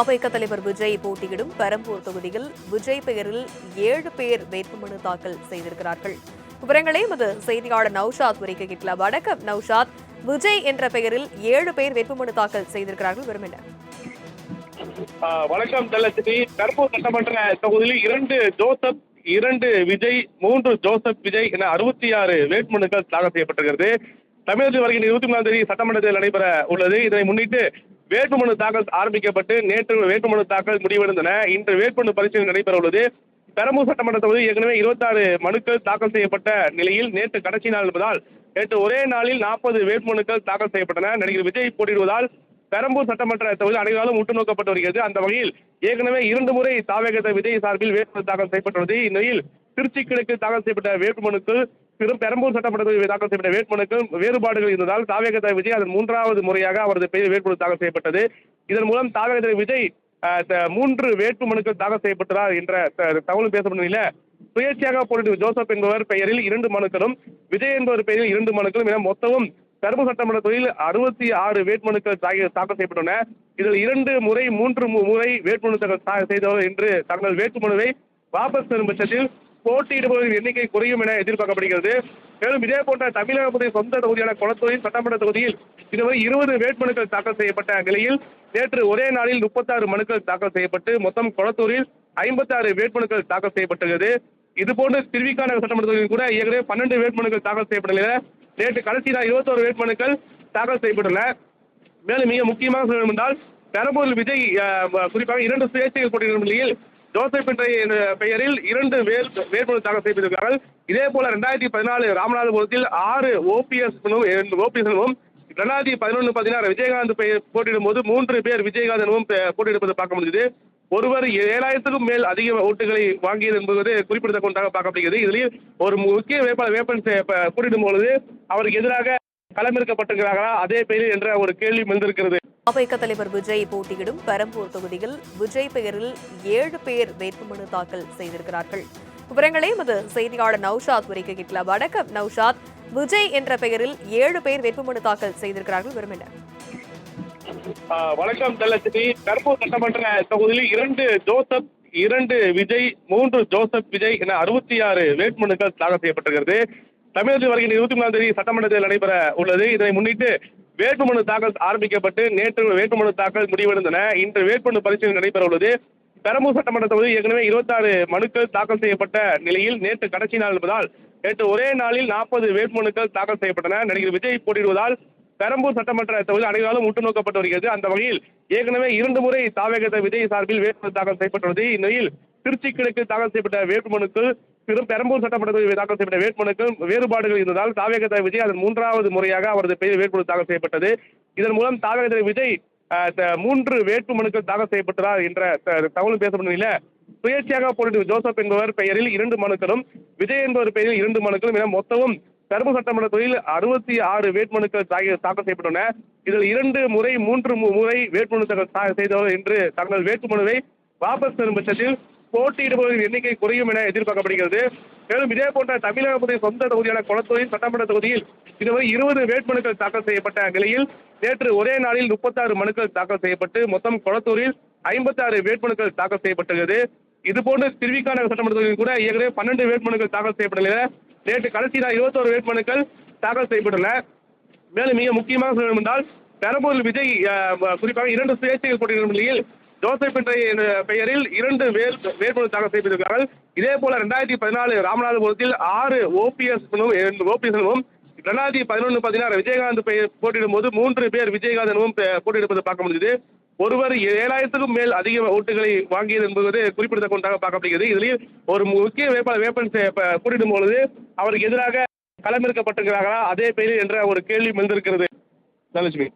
பாமக தலைவர் விஜய் போட்டியிடும் பெரம்பூர் தொகுதியில் விஜய் பெயரில் 7 பேர் வேட்புமனு தாக்கல் செய்திருக்கிறார்கள். விவரங்களை எமது செய்தியாளர் நௌஷாத் வரைக்க கேட்கலாம். வணக்கம் நௌஷாத், விஜய் என்ற பெயரில் 7 பேர் வேட்புமனு தாக்கல் செய்திருக்கிறார்கள். விவரம் என்ன? வணக்கம் தலஸ்ரீ. பெரம்பூர் சட்டமன்ற தொகுதியில் 2 ஜோசப், 2 விஜய், 3 ஜோசப் விஜய் என 66 வேட்புமனுக்கள் தாக்கல் செய்யப்பட்டிருக்கிறது. தமிழகத்தில் வருகின்ற 23ஆம் தேதி சட்டமன்றத்தில் நடைபெற உள்ளது. இதனை முன்னிட்டு வேட்புமனு தாக்கல் ஆரம்பிக்கப்பட்டு நேற்று வேட்புமனு தாக்கல் முடிவடைந்தன. இன்று வேட்புமனு பரிசீலனை நடைபெற உள்ளது. பெரம்பூர் சட்டமன்ற தொகுதி ஏற்கனவே 26 மனுக்கள் தாக்கல் செய்யப்பட்ட நிலையில் நேற்று கடைசி நாள் என்பதால் நேற்று ஒரே நாளில் 40 வேட்புமனுக்கள் தாக்கல் செய்யப்பட்டன. நடிகர் விஜய் போட்டியிடுவதால் பெரம்பூர் சட்டமன்ற தொகுதியில் அனைவராலும் உற்று நோக்கப்பட்டு வருகிறது. அந்த வகையில் ஏற்கனவே 2 முறை தாவேக விஜய் சார்பில் வேட்புமனு தாக்கல் செய்யப்பட்டுள்ளது. இந்நிலையில் திருச்சி கிழக்கு தாக்கல் செய்யப்பட்ட வேட்புமனுக்கள் பெரம்பூர் சட்டமன்ற தொகுதியில் தாக்கல் செய்யப்பட்ட வேட்புமனுக்கள் வேறுபாடுகள் இருந்ததால் தாவேக விஜய் அதன் 3வது முறையாக அவரது பெயர் வேட்புமனு தாக்கல் செய்யப்பட்டது. இதன் மூலம் தாவேக விஜய் 3 வேட்புமனுக்கள் தாக்கல் செய்யப்பட்டதால் என்ற தகவல் பேசப்பட்ட நிலையில் சுயேட்சையாக போட்டியிடும் ஜோசப் என்பவர் பெயரில் 2 மனுக்களும் விஜய் என்பவர் பெயரில் 2 மனுக்களும் என மொத்தமும் பெரம்பூர் சட்டமன்ற தொகுதியில் 66 வேட்புமனுக்கள் தாக்கல் செய்யப்பட்டுள்ளன. இதில் 2 முறை 3 முறை வேட்புமனு தாக்கல் செய்தவர் என்று தங்கள் வேட்புமனுவை வாபஸ் பெறும் பட்சத்தில் போட்டியிடுபவர்களின் எண்ணிக்கை குறையும் என எதிர்பார்க்கப்படுகிறது. மேலும் இதே போன்ற தமிழகத்தின் சொந்த தொகுதியான குளத்தூர் சட்டமன்ற தொகுதியில் இதுவரை 20 வேட்புமனுக்கள் தாக்கல் செய்யப்பட்ட நிலையில் நேற்று ஒரே நாளில் 36 மனுக்கள் தாக்கல் செய்யப்பட்டு மொத்தம் குளத்தூரில் 56 வேட்புமனுக்கள் தாக்கல் செய்யப்பட்டுள்ளது. இதுபோன்று திருவிக சட்டமன்ற தொகுதியில் கூட ஏற்கனவே 12 வேட்புமனுக்கள் தாக்கல் செய்யப்பட்ட நிலையில் நேற்று கடைசி நாள் 21 வேட்புமனுக்கள் தாக்கல் செய்யப்பட்டுள்ளன. மேலும் மிக முக்கியமாக சொல்ல என்றால் பெரம்பூரில் விஜய் குறிப்பாக 2 சுயேட்சைகள் போட்டியிடும் நிலையில் ஜோசப் என்ற பெயரில் 2 வேட்புமனு தாக்கல் செய்திருக்கிறார்கள். இதே போல 2014 ராமநாதபுரத்தில் 6 ஓபிஎஸ் 2011 பார்த்தீங்கன்னா விஜயகாந்த் போட்டியிடும் போது 3 பேர் விஜயகாந்த் எனவும் போட்டியிடுப்பதை பார்க்க முடியுது. ஒருவர் 7000க்கும் மேல் அதிக ஓட்டுகளை வாங்கியது என்பது குறிப்பிடத்தக்கதாக பார்க்கப்படுகிறது. இதில் ஒரு முக்கிய வேட்பாளர் போட்டியிடும் பொழுது அவருக்கு எதிராக களமிறக்கப்பட்டிருக்கிறார்களா அதே பெயரில் என்ற ஒரு கேள்வி எழுந்திருக்கிறது. பாமக தலைவர் விஜய் போட்டியிடும் பெரம்பூர் தொகுதியில் விஜய் பெயரில் 7 பேர் வேட்புமனு தாக்கல் செய்திருக்கிறார்கள். விவரங்களை எமது செய்தியாளர் நௌஷாத் வரைக்க கேட்கலாம். வணக்கம் நௌஷாத், விஜய் என்ற பெயரில் 7 பேர் வேட்புமனு தாக்கல் செய்திருக்கிறார்கள். விவரம் என்ன? வணக்கம் தலஸ்ரீ. பெரம்பூர் சட்டமன்ற தொகுதியில் 2 ஜோசப், 2 விஜய், 3 ஜோசப் விஜய் என 66 வேட்புமனுக்கள் தாக்கல் செய்யப்பட்டிருக்கிறது. தமிழகத்தில் வருகின்ற 23ஆம் தேதி சட்டமன்றத்தில் நடைபெற உள்ளது. இதனை முன்னிட்டு வேட்புமனு தாக்கல் ஆரம்பிக்கப்பட்டு நேற்று வேட்புமனு தாக்கல் முடிவடைந்தன. இன்று வேட்புமனு பரிசீலனை நடைபெற உள்ளது. பெரம்பூர் சட்டமன்ற தொகுதி ஏற்கனவே 26 மனுக்கள் தாக்கல் செய்யப்பட்ட நிலையில் நேற்று கடைசி நாள் என்பதால் நேற்று ஒரே நாளில் 40 வேட்புமனுக்கள் தாக்கல் செய்யப்பட்டன. நடிகர் விஜய் போட்டியிடுவதால் பெரம்பூர் சட்டமன்ற தொகுதியில் அனைவராலும் உற்று நோக்கப்பட்டு வருகிறது. அந்த வகையில் ஏற்கனவே 2 முறை தாவேக விஜய் சார்பில் வேட்புமனு தாக்கல் செய்யப்பட்டுள்ளது. இந்நிலையில் திருச்சி கிழக்கு தாக்கல் செய்யப்பட்ட வேட்புமனுக்கள் பெரம்பூர் சட்டமன்ற தொகுதியில் தாக்கல் செய்யப்பட்ட வேட்புமனுக்கள் வேறுபாடுகள் இருந்ததால் தாவேக விஜய் அதன் 3வது முறையாக அவரது பெயர் வேட்புமனு தாக்கல் செய்யப்பட்டது. இதன் மூலம் தாவேக விஜய் 3 வேட்புமனுக்கள் தாக்கல் செய்யப்பட்டதால் என்ற தகவல் பேசப்பட்ட நிலையில் சுயேட்சையாக போட்டியிடும் ஜோசப் என்பவர் பெயரில் 2 மனுக்களும் விஜய் என்பவர் பெயரில் 2 மனுக்களும் என மொத்தமும் பெரம்பூர் சட்டமன்ற தொகுதியில் 66 வேட்புமனுக்கள் தாக்கல் செய்யப்பட்டுள்ளன. இதில் 2 முறை 3 முறை வேட்புமனு தாக்கல் செய்தவர் என்று தங்கள் வேட்புமனுவை வாபஸ் பெறும் பட்சத்தில் போட்டியிடுபவர்களின் எண்ணிக்கை குறையும் என எதிர்பார்க்கப்படுகிறது. மேலும் இதே போன்ற தமிழகத்தின் சொந்த தொகுதியான குளத்தூர் சட்டமன்ற தொகுதியில் இதுவரை 20 வேட்புமனுக்கள் தாக்கல் செய்யப்பட்ட நிலையில் நேற்று ஒரே நாளில் 36 மனுக்கள் தாக்கல் செய்யப்பட்டு மொத்தம் குளத்தூரில் 56 வேட்புமனுக்கள் தாக்கல் செய்யப்பட்டுள்ளது. இதுபோன்று திருவிக சட்டமன்ற தொகுதியில் கூட ஏற்கனவே 12 வேட்புமனுக்கள் தாக்கல் செய்யப்பட்ட நிலையில் நேற்று கடைசி நாள் 21 வேட்புமனுக்கள் தாக்கல் செய்யப்பட்டுள்ளன. மேலும் மிக முக்கியமாக சொல்ல என்றால் பெரம்பூரில் விஜய் குறிப்பாக 2 சுயேட்சைகள் போட்டியிடும் நிலையில் ஜோசப் என்ற பெயரில் 2 வேட்புமனு தாக்கல் செய்திருக்கிறார்கள். இதே போல 2014 ராமநாதபுரத்தில் 6 ஓபிஎஸ் 2011 பார்த்தீங்கன்னா விஜயகாந்த் போட்டியிடும் போது 3 பேர் விஜயகாந்த் எனவும் போட்டியிடுப்பதை பார்க்க முடியுது. ஒருவர் 7000க்கும் மேல் அதிக ஓட்டுகளை வாங்கியது என்பது குறிப்பிடத்தக்கதாக பார்க்கப்படுகிறது. இதில் ஒரு முக்கிய வேட்பாளர் போட்டியிடும் பொழுது அவருக்கு எதிராக களமிறக்கப்பட்டிருக்கிறார்களா அதே பெயரில் என்ற ஒரு கேள்வி எழுந்திருக்கிறது. தனலட்சுமி.